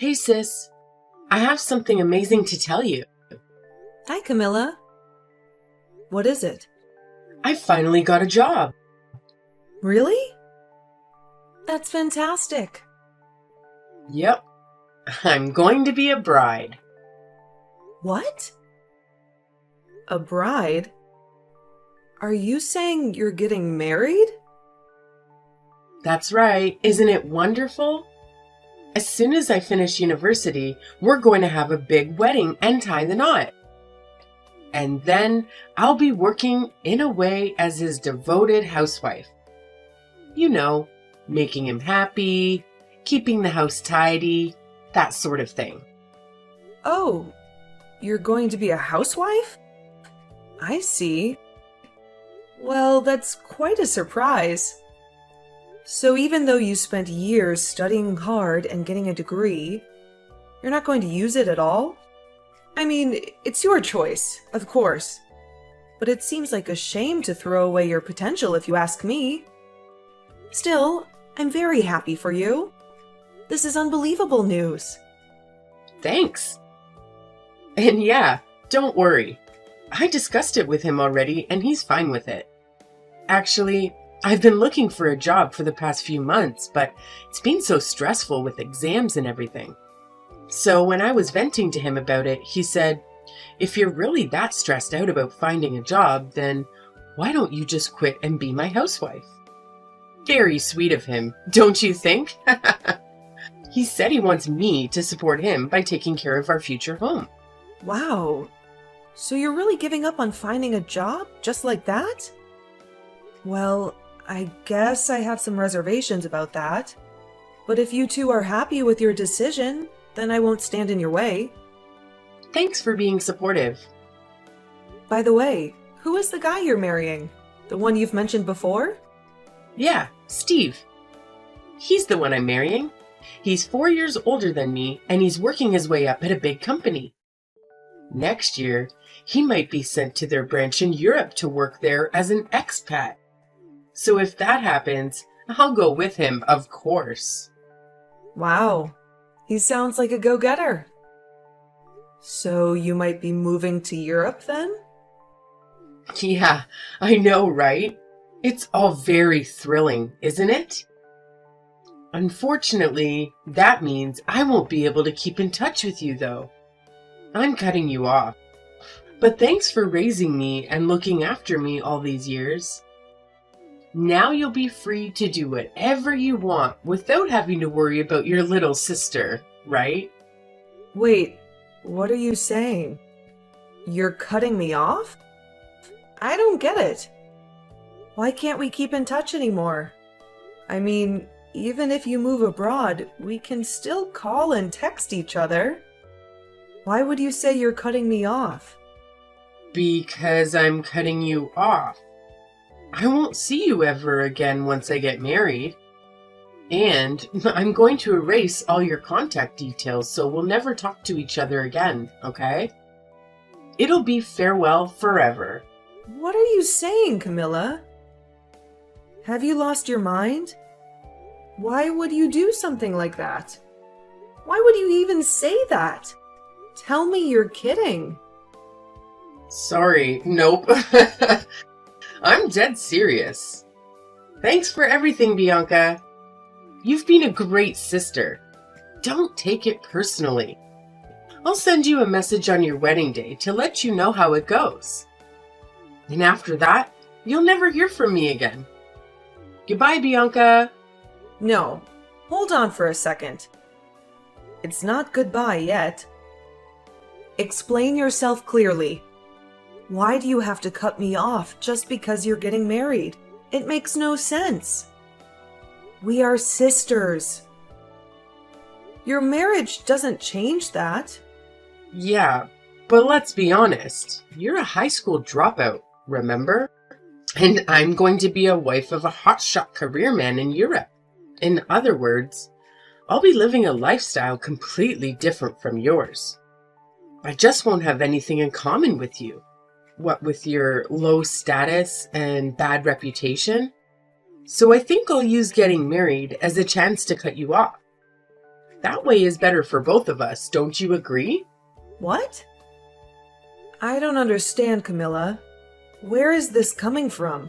Hey sis, I have something amazing to tell you. Hi, Camilla. What is it? I finally got a job. Really? That's fantastic. Yep, I'm going to be a bride. What? A bride? Are you saying you're getting married? That's right, isn't it wonderful? As soon as I finish university, we're going to have a big wedding and tie the knot. And then I'll be working in a way as his devoted housewife. You know, making him happy, keeping the house tidy, that sort of thing. Oh, you're going to be a housewife? I see. Well, that's quite a surprise. So even though you spent years studying hard and getting a degree, you're not going to use it at all? I mean, it's your choice, of course. But it seems like a shame to throw away your potential if you ask me. Still, I'm very happy for you. This is unbelievable news. Thanks. And yeah, don't worry. I discussed it with him already and he's fine with it. Actually, I've been looking for a job for the past few months, but it's been so stressful with exams and everything. So when I was venting to him about it, he said, if you're really that stressed out about finding a job, then why don't you just quit and be my housewife? Very sweet of him, don't you think? He said he wants me to support him by taking care of our future home. Wow. So you're really giving up on finding a job just like that? Well, I guess I have some reservations about that. But if you two are happy with your decision, then I won't stand in your way. Thanks for being supportive. By the way, who is the guy you're marrying? The one you've mentioned before? Yeah, Steve. He's the one I'm marrying. He's 4 years older than me, and he's working his way up at a big company. Next year, he might be sent to their branch in Europe to work there as an expat. So if that happens, I'll go with him, of course. Wow. He sounds like a go-getter. So you might be moving to Europe then? Yeah, I know, right? It's all very thrilling, isn't it? Unfortunately, that means I won't be able to keep in touch with you, though. I'm cutting you off. But thanks for raising me and looking after me all these years. Now you'll be free to do whatever you want without having to worry about your little sister, right? Wait, what are you saying? You're cutting me off? I don't get it. Why can't we keep in touch anymore? I mean, even if you move abroad, we can still call and text each other. Why would you say you're cutting me off? Because I'm cutting you off. I won't see you ever again once I get married. And I'm going to erase all your contact details so we'll never talk to each other again, okay? It'll be farewell forever. What are you saying, Camilla? Have you lost your mind? Why would you do something like that? Why would you even say that? Tell me you're kidding. Sorry, nope. I'm dead serious. Thanks for everything, Bianca. You've been a great sister. Don't take it personally. I'll send you a message on your wedding day to let you know how it goes. And after that, you'll never hear from me again. Goodbye, Bianca. No, hold on for a second. It's not goodbye yet. Explain yourself clearly. Why do you have to cut me off just because you're getting married? It makes no sense. We are sisters. Your marriage doesn't change that. Yeah, but let's be honest. You're a high school dropout, remember? And I'm going to be a wife of a hotshot career man in Europe. In other words, I'll be living a lifestyle completely different from yours. I just won't have anything in common with you. What with your low status and bad reputation? So I think I'll use getting married as a chance to cut you off. That way is better for both of us, don't you agree? What? I don't understand, Camilla. Where is this coming from?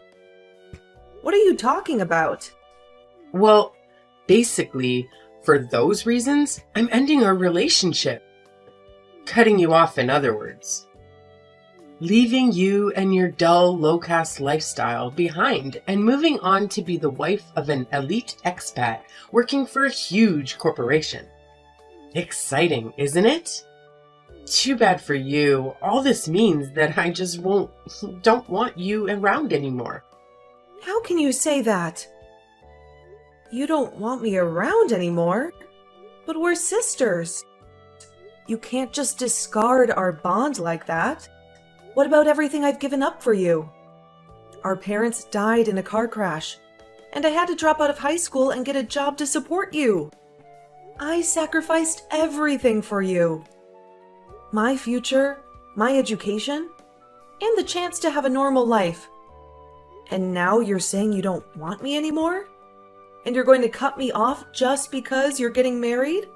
What are you talking about? Well, basically, for those reasons, I'm ending our relationship. Cutting you off, in other words. Leaving you and your dull, low-caste lifestyle behind and moving on to be the wife of an elite expat working for a huge corporation. Exciting, isn't it? Too bad for you. All this means that I just don't want you around anymore. How can you say that? You don't want me around anymore, but we're sisters. You can't just discard our bond like that. What about everything I've given up for you? Our parents died in a car crash, and I had to drop out of high school and get a job to support you. I sacrificed everything for you. My future, my education, and the chance to have a normal life. And now you're saying you don't want me anymore? And you're going to cut me off just because you're getting married?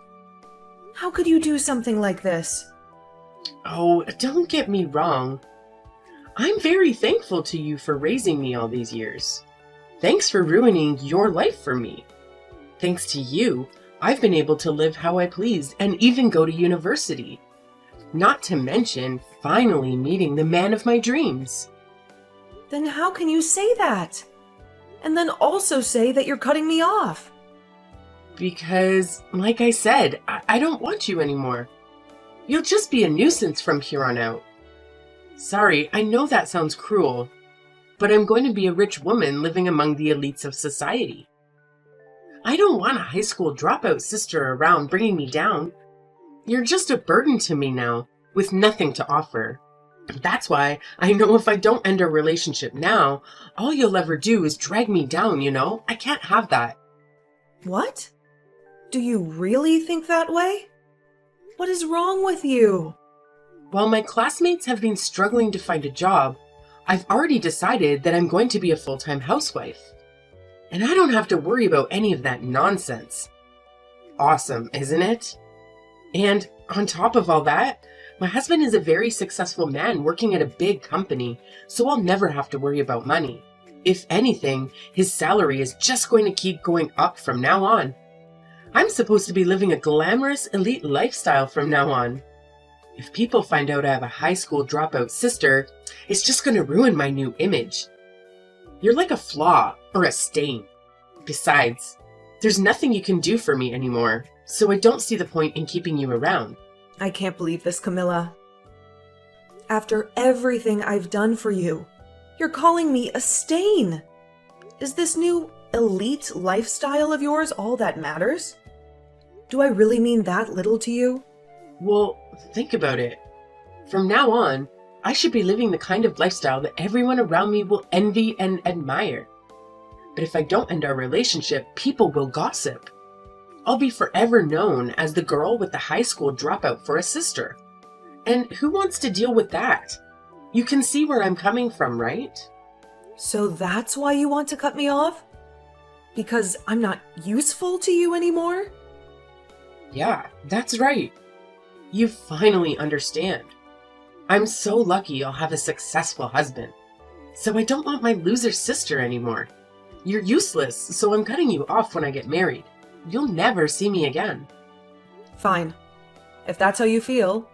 How could you do something like this? Oh, don't get me wrong. I'm very thankful to you for raising me all these years. Thanks for ruining your life for me. Thanks to you, I've been able to live how I please and even go to university. Not to mention, finally meeting the man of my dreams. Then how can you say that? And then also say that you're cutting me off? Because, like I said, I don't want you anymore. You'll just be a nuisance from here on out. Sorry, I know that sounds cruel, but I'm going to be a rich woman living among the elites of society. I don't want a high school dropout sister around bringing me down. You're just a burden to me now, with nothing to offer. That's why I know if I don't end our relationship now, all you'll ever do is drag me down, you know? I can't have that. What? Do you really think that way? What is wrong with you? While my classmates have been struggling to find a job, I've already decided that I'm going to be a full-time housewife. And I don't have to worry about any of that nonsense. Awesome, isn't it? And on top of all that, my husband is a very successful man working at a big company, so I'll never have to worry about money. If anything, his salary is just going to keep going up from now on. I'm supposed to be living a glamorous, elite lifestyle from now on. If people find out I have a high school dropout sister, it's just going to ruin my new image. You're like a flaw or a stain. Besides, there's nothing you can do for me anymore, so I don't see the point in keeping you around. I can't believe this, Camilla. After everything I've done for you, you're calling me a stain. Is this new elite lifestyle of yours all that matters? Do I really mean that little to you? Well, think about it. From now on, I should be living the kind of lifestyle that everyone around me will envy and admire. But if I don't end our relationship, people will gossip. I'll be forever known as the girl with the high school dropout for a sister. And who wants to deal with that? You can see where I'm coming from, right? So that's why you want to cut me off? Because I'm not useful to you anymore? Yeah, that's right. You finally understand. I'm so lucky I'll have a successful husband. So I don't want my loser sister anymore. You're useless, so I'm cutting you off when I get married. You'll never see me again. Fine. If that's how you feel.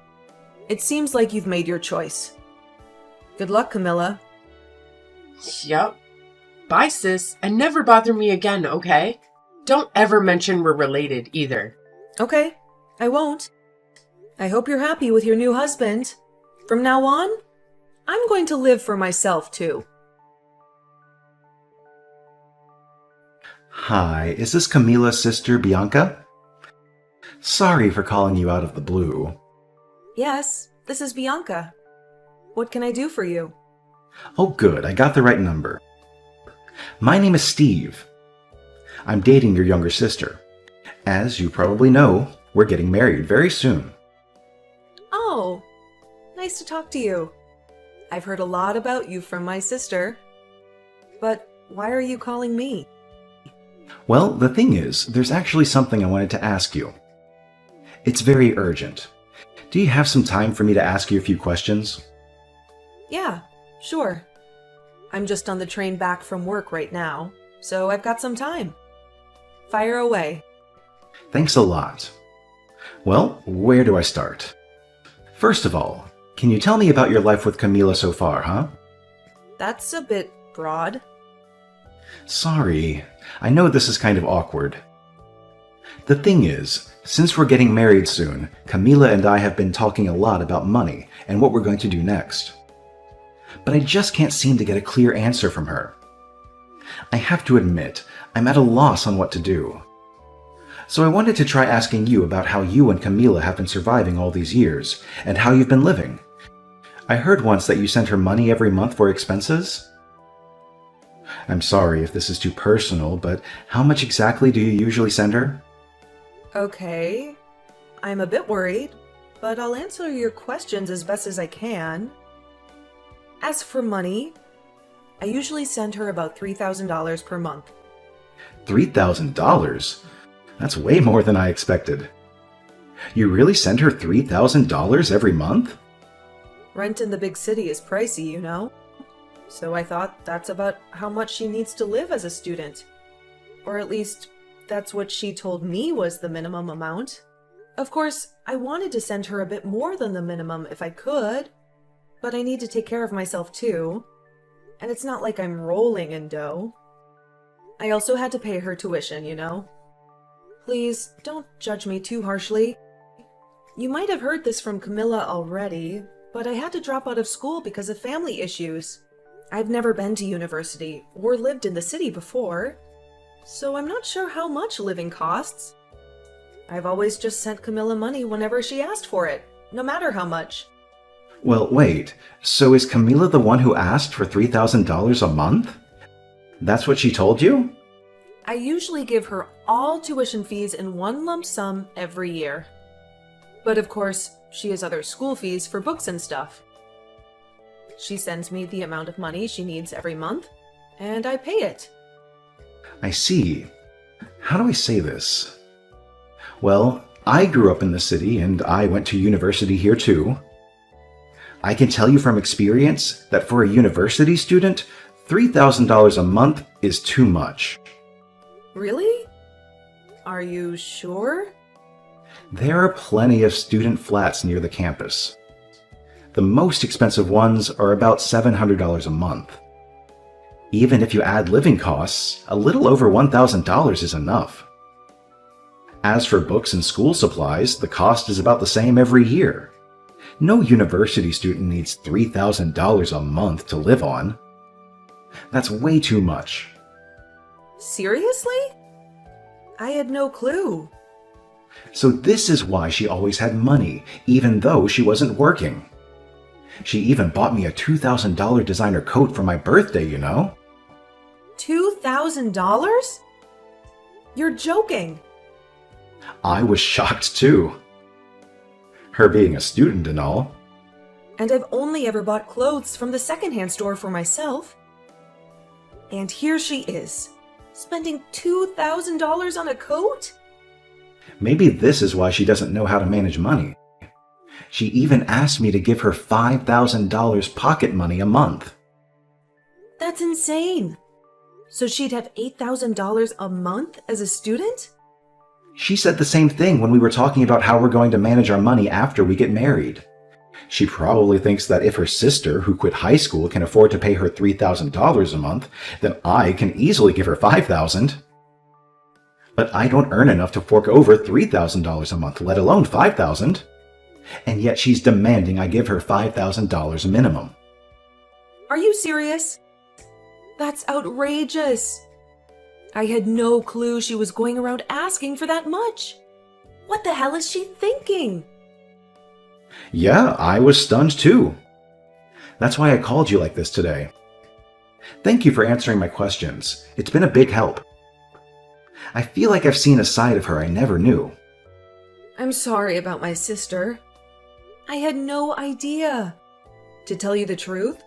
It seems like you've made your choice. Good luck, Camilla. Yup. Bye, sis, and never bother me again, okay? Don't ever mention we're related either. Okay, I won't. I hope you're happy with your new husband. From now on, I'm going to live for myself too. Hi, is this Camilla's sister, Bianca? Sorry for calling you out of the blue. Yes, this is Bianca. What can I do for you? Oh good, I got the right number. My name is Steve. I'm dating your younger sister. As you probably know, we're getting married very soon. Oh, nice to talk to you. I've heard a lot about you from my sister. But why are you calling me? Well, the thing is, there's actually something I wanted to ask you. It's very urgent. Do you have some time for me to ask you a few questions? Yeah, sure. I'm just on the train back from work right now, so I've got some time. Fire away. Thanks a lot. Well, where do I start? First of all, can you tell me about your life with Camila so far, huh? That's a bit broad. Sorry, I know this is kind of awkward. The thing is, since we're getting married soon, Camila and I have been talking a lot about money and what we're going to do next. But I just can't seem to get a clear answer from her. I have to admit, I'm at a loss on what to do. So I wanted to try asking you about how you and Camila have been surviving all these years, and how you've been living. I heard once that you sent her money every month for expenses? I'm sorry if this is too personal, but how much exactly do you usually send her? Okay. I'm a bit worried, but I'll answer your questions as best as I can. As for money, I usually send her about $3,000 per month. $3,000? That's way more than I expected. You really send her $3,000 every month? Rent in the big city is pricey, you know. So I thought that's about how much she needs to live as a student. Or at least, that's what she told me was the minimum amount. Of course, I wanted to send her a bit more than the minimum if I could, but I need to take care of myself too. And it's not like I'm rolling in dough. I also had to pay her tuition, you know. Please, don't judge me too harshly. You might have heard this from Camila already, but I had to drop out of school because of family issues. I've never been to university or lived in the city before, so I'm not sure how much living costs. I've always just sent Camila money whenever she asked for it, no matter how much. Well, wait, so is Camila the one who asked for $3,000 a month? That's what she told you? I usually give her all tuition fees in one lump sum every year. But of course, she has other school fees for books and stuff. She sends me the amount of money she needs every month, and I pay it. I see. How do I say this? Well, I grew up in the city and I went to university here too. I can tell you from experience that for a university student, $3,000 a month is too much. Really? Are you sure? There are plenty of student flats near the campus. The most expensive ones are about $700 a month. Even if you add living costs, a little over $1,000 is enough. As for books and school supplies, the cost is about the same every year. No university student needs $3,000 a month to live on. That's way too much. Seriously? I had no clue. So this is why she always had money, even though she wasn't working. She even bought me a $2,000 designer coat for my birthday, you know? $2,000? You're joking. I was shocked too. Her being a student and all. And I've only ever bought clothes from the secondhand store for myself. And here she is, spending $2,000 on a coat? Maybe this is why she doesn't know how to manage money. She even asked me to give her $5,000 pocket money a month. That's insane. So she'd have $8,000 a month as a student? She said the same thing when we were talking about how we're going to manage our money after we get married. She probably thinks that if her sister, who quit high school, can afford to pay her $3,000 a month, then I can easily give her $5,000. But I don't earn enough to fork over $3,000 a month, let alone $5,000. And yet she's demanding I give her $5,000 minimum. Are you serious? That's outrageous. I had no clue she was going around asking for that much. What the hell is she thinking? Yeah, I was stunned too. That's why I called you like this today. Thank you for answering my questions. It's been a big help. I feel like I've seen a side of her I never knew. I'm sorry about my sister. I had no idea. To tell you the truth,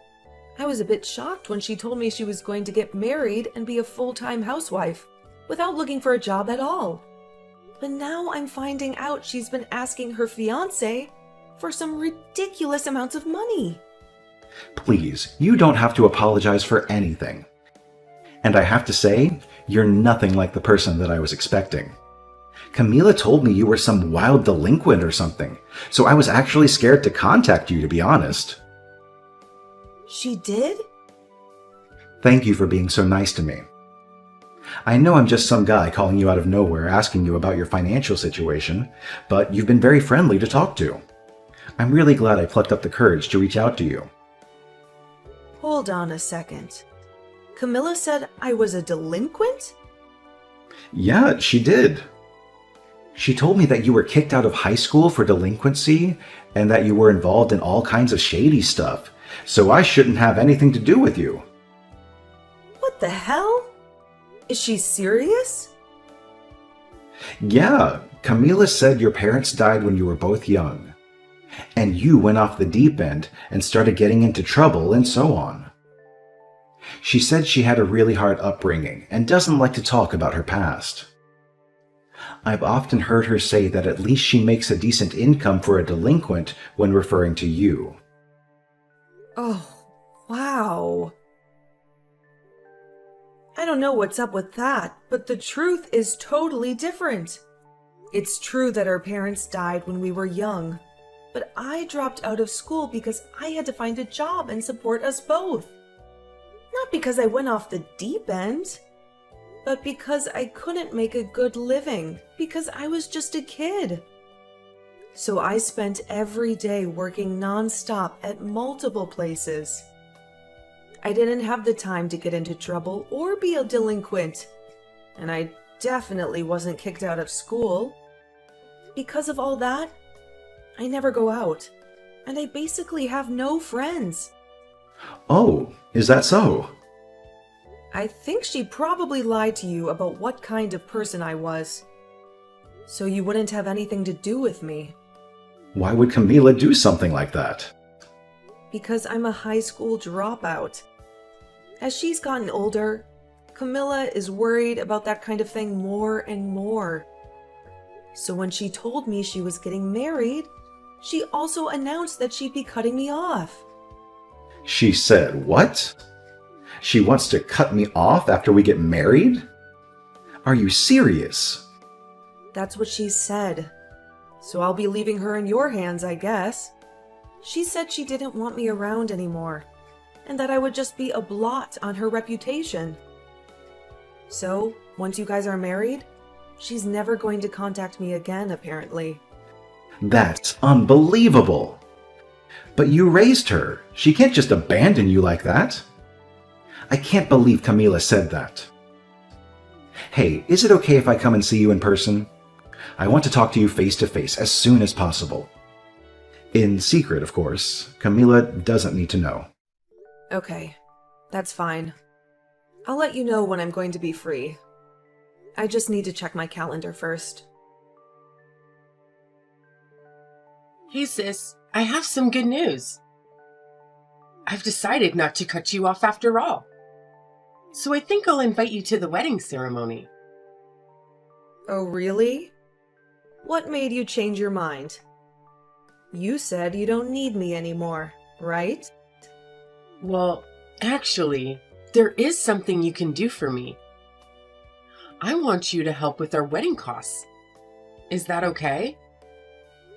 I was a bit shocked when she told me she was going to get married and be a full-time housewife without looking for a job at all. But now I'm finding out she's been asking her fiancé for some ridiculous amounts of money. Please, you don't have to apologize for anything. And I have to say, you're nothing like the person that I was expecting. Camila told me you were some wild delinquent or something, so I was actually scared to contact you, to be honest. She did? Thank you for being so nice to me. I know I'm just some guy calling you out of nowhere asking you about your financial situation, but you've been very friendly to talk to. I'm really glad I plucked up the courage to reach out to you. Hold on a second. Camilla said I was a delinquent? Yeah, she did. She told me that you were kicked out of high school for delinquency and that you were involved in all kinds of shady stuff, so I shouldn't have anything to do with you. What the hell? Is she serious? Yeah, Camila said your parents died when you were both young, and you went off the deep end and started getting into trouble and so on. She said she had a really hard upbringing and doesn't like to talk about her past. I've often heard her say that at least she makes a decent income for a delinquent when referring to you. Oh, wow. I don't know what's up with that, but the truth is totally different. It's true that our parents died when we were young, but I dropped out of school because I had to find a job and support us both. Not because I went off the deep end, but because I couldn't make a good living, because I was just a kid. So I spent every day working nonstop at multiple places. I didn't have the time to get into trouble or be a delinquent, and I definitely wasn't kicked out of school. Because of all that, I never go out, and I basically have no friends. Oh, is that so? I think she probably lied to you about what kind of person I was, so you wouldn't have anything to do with me. Why would Camila do something like that? Because I'm a high school dropout. As she's gotten older, Camilla is worried about that kind of thing more and more. So when she told me she was getting married, she also announced that she'd be cutting me off. She said what? She wants to cut me off after we get married? Are you serious? That's what she said. So I'll be leaving her in your hands, I guess. She said she didn't want me around anymore, and that I would just be a blot on her reputation. So, once you guys are married, she's never going to contact me again, apparently. That's unbelievable. But you raised her. She can't just abandon you like that. I can't believe Camila said that. Hey, is it okay if I come and see you in person? I want to talk to you face to face as soon as possible. In secret, of course. Camila doesn't need to know. Okay, that's fine. I'll let you know when I'm going to be free. I just need to check my calendar first. Hey sis, I have some good news. I've decided not to cut you off after all. So I think I'll invite you to the wedding ceremony. Oh, really? What made you change your mind? You said you don't need me anymore, right? Well, actually, there is something you can do for me. I want you to help with our wedding costs. Is that okay?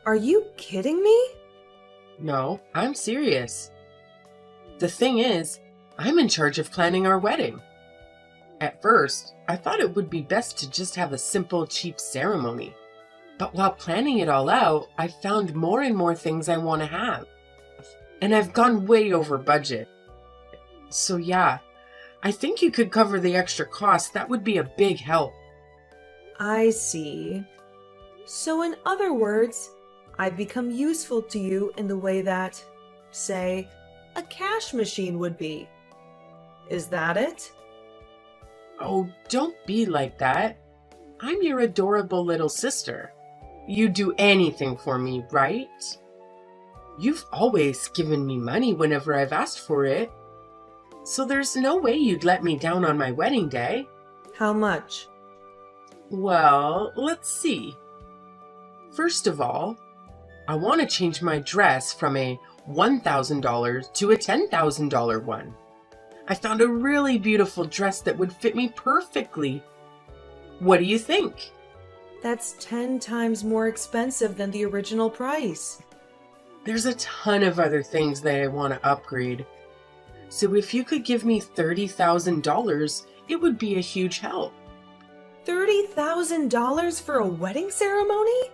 Are you kidding me? No, I'm serious. The thing is, I'm in charge of planning our wedding. At first, I thought it would be best to just have a simple, cheap ceremony. But while planning it all out, I've found more and more things I want to have. And I've gone way over budget. So yeah, I think you could cover the extra cost. That would be a big help. I see. So in other words, I've become useful to you in the way that, say, a cash machine would be. Is that it? Oh, don't be like that. I'm your adorable little sister. You'd do anything for me, right? You've always given me money whenever I've asked for it. So there's no way you'd let me down on my wedding day. How much? Well, let's see. First of all, I want to change my dress from a $1,000 to a $10,000 one. I found a really beautiful dress that would fit me perfectly. What do you think? That's 10 times more expensive than the original price. There's a ton of other things that I want to upgrade. So if you could give me $30,000, it would be a huge help. $30,000 for a wedding ceremony?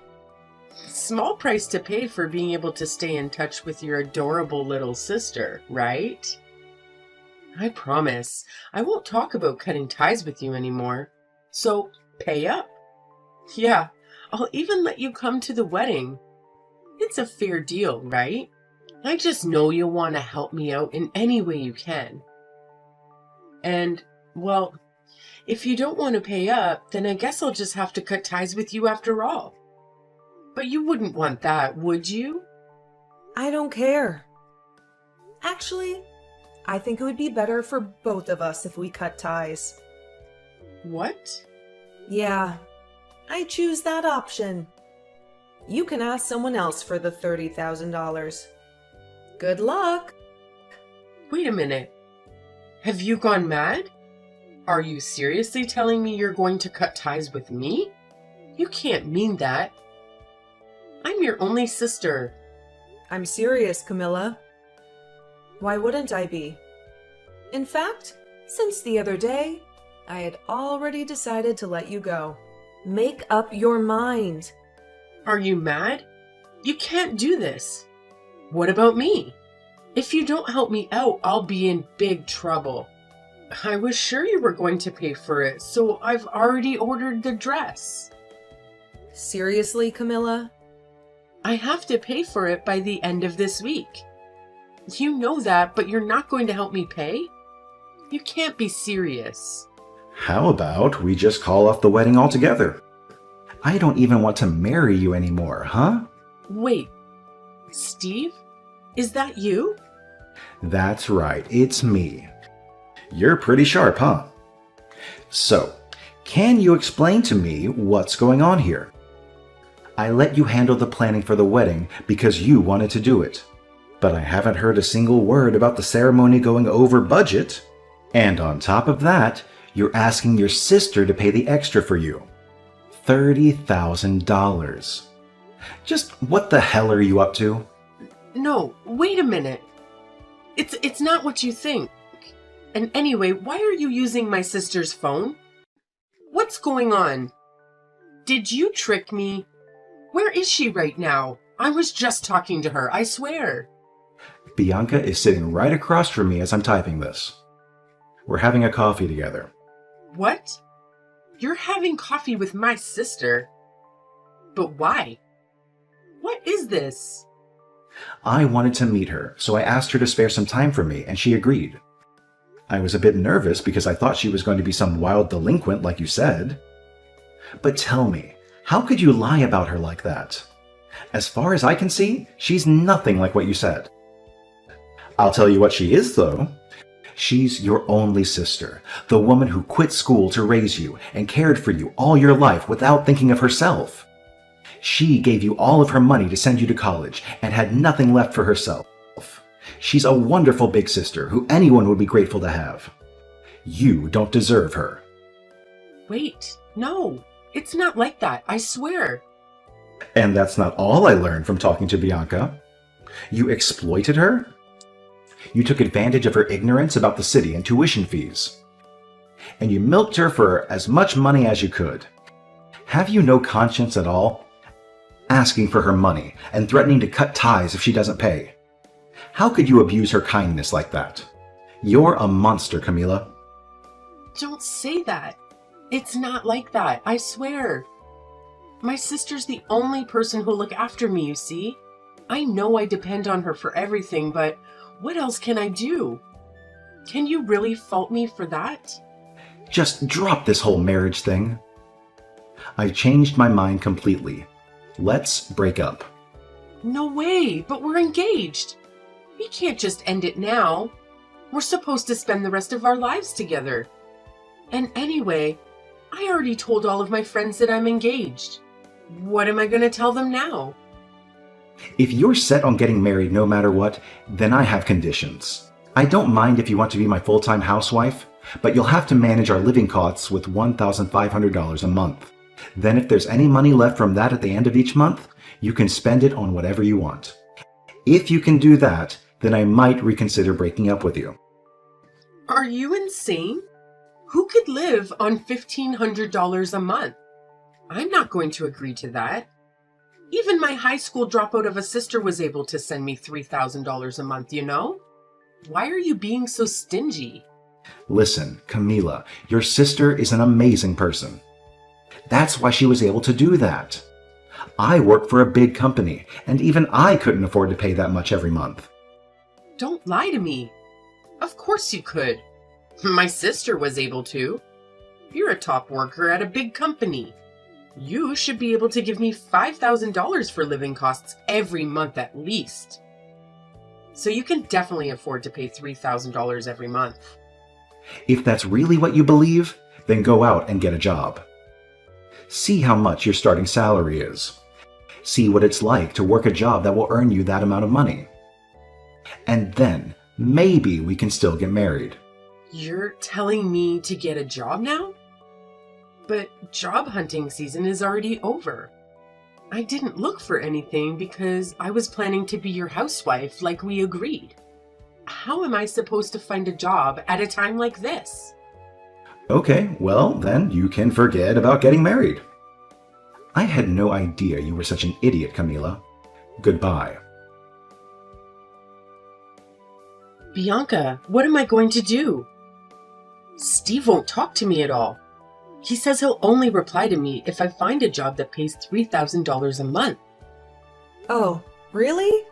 Small price to pay for being able to stay in touch with your adorable little sister, right? I promise, I won't talk about cutting ties with you anymore. So, pay up. Yeah, I'll even let you come to the wedding. It's a fair deal, right? I just know you'll want to help me out in any way you can. And, well, if you don't want to pay up, then I guess I'll just have to cut ties with you after all. But you wouldn't want that, would you? I don't care. Actually, I think it would be better for both of us if we cut ties. What? Yeah, I choose that option. You can ask someone else for the $30,000. Good luck! Wait a minute. Have you gone mad? Are you seriously telling me you're going to cut ties with me? You can't mean that. I'm your only sister. I'm serious, Camilla. Why wouldn't I be? In fact, since the other day, I had already decided to let you go. Make up your mind. Are you mad? You can't do this. What about me? If you don't help me out, I'll be in big trouble. I was sure you were going to pay for it, so I've already ordered the dress. Seriously, Camilla? I have to pay for it by the end of this week. You know that, but you're not going to help me pay? You can't be serious. How about we just call off the wedding altogether? I don't even want to marry you anymore, huh? Wait, Steve? Is that you? That's right, it's me. You're pretty sharp, huh? So, can you explain to me what's going on here? I let you handle the planning for the wedding because you wanted to do it. But I haven't heard a single word about the ceremony going over budget. And on top of that, you're asking your sister to pay the extra for you. $30,000. Just what the hell are you up to? No, wait a minute. It's not what you think. And anyway, why are you using my sister's phone? What's going on? Did you trick me? Where is she right now? I was just talking to her, I swear. Bianca is sitting right across from me as I'm typing this. We're having a coffee together. What? You're having coffee with my sister? But why? What is this? I wanted to meet her, so I asked her to spare some time for me, and she agreed. I was a bit nervous because I thought she was going to be some wild delinquent like you said. But tell me, how could you lie about her like that? As far as I can see, she's nothing like what you said. I'll tell you what she is, though. She's your only sister, the woman who quit school to raise you and cared for you all your life without thinking of herself. She gave you all of her money to send you to college and had nothing left for herself. She's a wonderful big sister who anyone would be grateful to have. You don't deserve her. Wait, no, it's not like that, I swear. And that's not all I learned from talking to Bianca. You exploited her. You took advantage of her ignorance about the city and tuition fees. And you milked her for as much money as you could. Have you no conscience at all? Asking for her money and threatening to cut ties if she doesn't pay. How could you abuse her kindness like that? You're a monster, Camila. Don't say that. It's not like that, I swear. My sister's the only person who'll look after me, you see? I know I depend on her for everything, but what else can I do? Can you really fault me for that? Just drop this whole marriage thing. I've changed my mind completely. Let's break up. No way, but we're engaged. We can't just end it now. We're supposed to spend the rest of our lives together. And anyway, I already told all of my friends that I'm engaged. What am I going to tell them now? If you're set on getting married no matter what, then I have conditions. I don't mind if you want to be my full-time housewife, but you'll have to manage our living costs with $1,500 a month. Then if there's any money left from that at the end of each month, you can spend it on whatever you want. If you can do that, then I might reconsider breaking up with you. Are you insane? Who could live on $1,500 a month? I'm not going to agree to that. Even my high school dropout of a sister was able to send me $3,000 a month, you know? Why are you being so stingy? Listen, Camila, your sister is an amazing person. That's why she was able to do that. I work for a big company, and even I couldn't afford to pay that much every month. Don't lie to me. Of course you could. My sister was able to. You're a top worker at a big company. You should be able to give me $5,000 for living costs every month at least. So you can definitely afford to pay $3,000 every month. If that's really what you believe, then go out and get a job. See how much your starting salary is. See what it's like to work a job that will earn you that amount of money. And then maybe we can still get married. You're telling me to get a job now? But job hunting season is already over. I didn't look for anything because I was planning to be your housewife like we agreed. How am I supposed to find a job at a time like this? Okay, well, then you can forget about getting married. I had no idea you were such an idiot, Camila. Goodbye. Bianca, what am I going to do? Steve won't talk to me at all. He says he'll only reply to me if I find a job that pays $3,000 a month. Oh, really?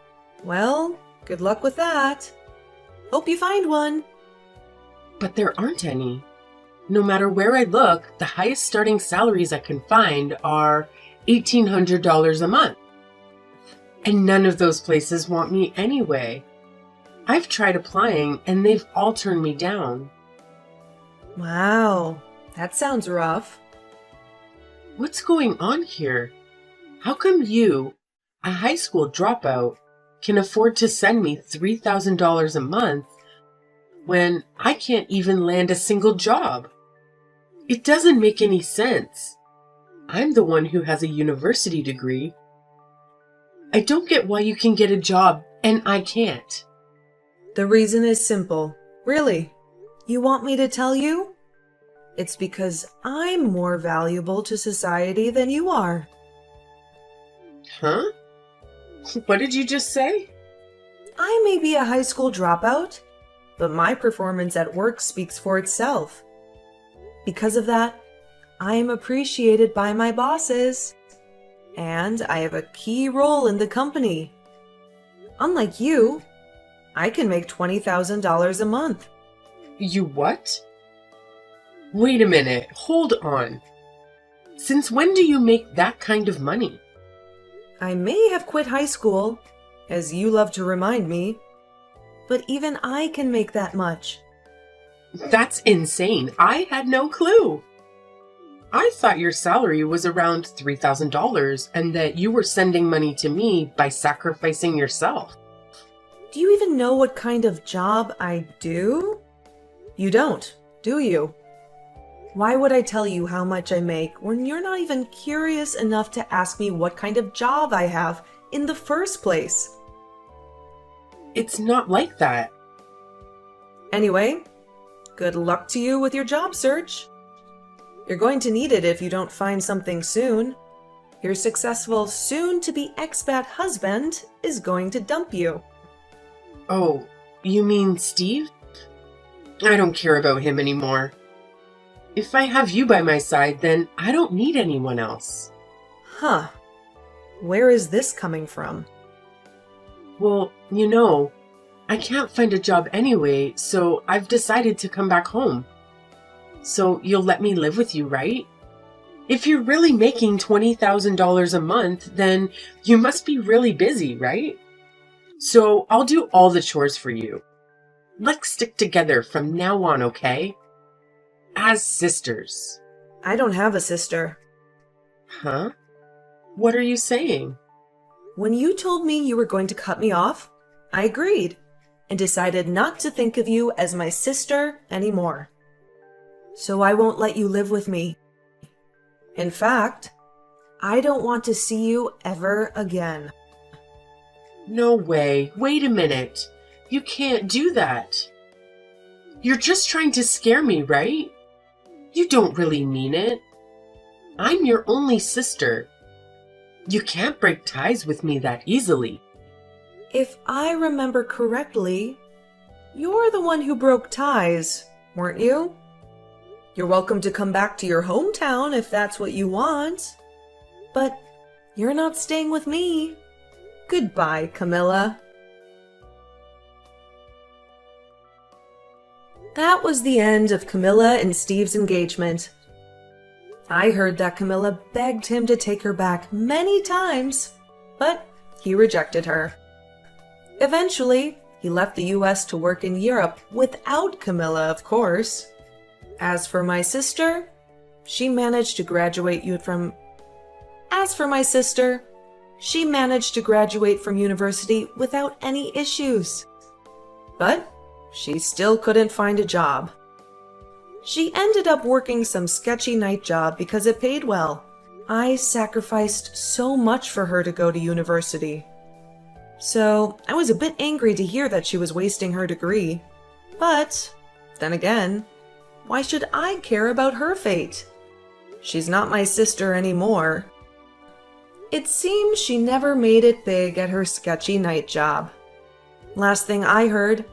Well, good luck with that. Hope you find one. But there aren't any. No matter where I look, the highest starting salaries I can find are $1,800 a month. And none of those places want me anyway. I've tried applying and they've all turned me down. Wow, that sounds rough. What's going on here? How come you, a high school dropout, can afford to send me $3,000 a month when I can't even land a single job? It doesn't make any sense. I'm the one who has a university degree. I don't get why you can get a job and I can't. The reason is simple. Really? You want me to tell you? It's because I'm more valuable to society than you are. Huh? What did you just say? I may be a high school dropout, but my performance at work speaks for itself. Because of that, I am appreciated by my bosses, and I have a key role in the company. Unlike you, I can make $20,000 a month. You what? Wait a minute, hold on. Since when do you make that kind of money? I may have quit high school, as you love to remind me, but even I can make that much. That's insane. I had no clue. I thought your salary was around $3,000 and that you were sending money to me by sacrificing yourself. Do you even know what kind of job I do? You don't, do you? Why would I tell you how much I make when you're not even curious enough to ask me what kind of job I have in the first place? It's not like that. Anyway, good luck to you with your job search. You're going to need it if you don't find something soon. Your successful soon-to-be expat husband is going to dump you. Oh, you mean Steve? I don't care about him anymore. If I have you by my side, then I don't need anyone else. Huh. Where is this coming from? Well, I can't find a job anyway, so I've decided to come back home. So you'll let me live with you, right? If you're really making $20,000 a month, then you must be really busy, right? So I'll do all the chores for you. Let's stick together from now on, okay? As sisters. I don't have a sister. Huh? What are you saying? When you told me you were going to cut me off, I agreed and decided not to think of you as my sister anymore. So I won't let you live with me. In fact, I don't want to see you ever again. No way. Wait a minute. You can't do that. You're just trying to scare me, right? You don't really mean it. I'm your only sister. You can't break ties with me that easily. If I remember correctly, you're the one who broke ties, weren't you? You're welcome to come back to your hometown if that's what you want. But you're not staying with me. Goodbye, Camilla. That was the end of Camilla and Steve's engagement. I heard that Camilla begged him to take her back many times, but he rejected her. Eventually, he left the US to work in Europe without Camilla, of course. As for my sister, she managed to graduate from university without any issues. But she still couldn't find a job. She ended up working some sketchy night job because it paid well. I sacrificed so much for her to go to university. So I was a bit angry to hear that she was wasting her degree. But then again, why should I care about her fate? She's not my sister anymore. It seems she never made it big at her sketchy night job. Last thing I heard,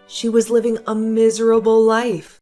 she was living a miserable life.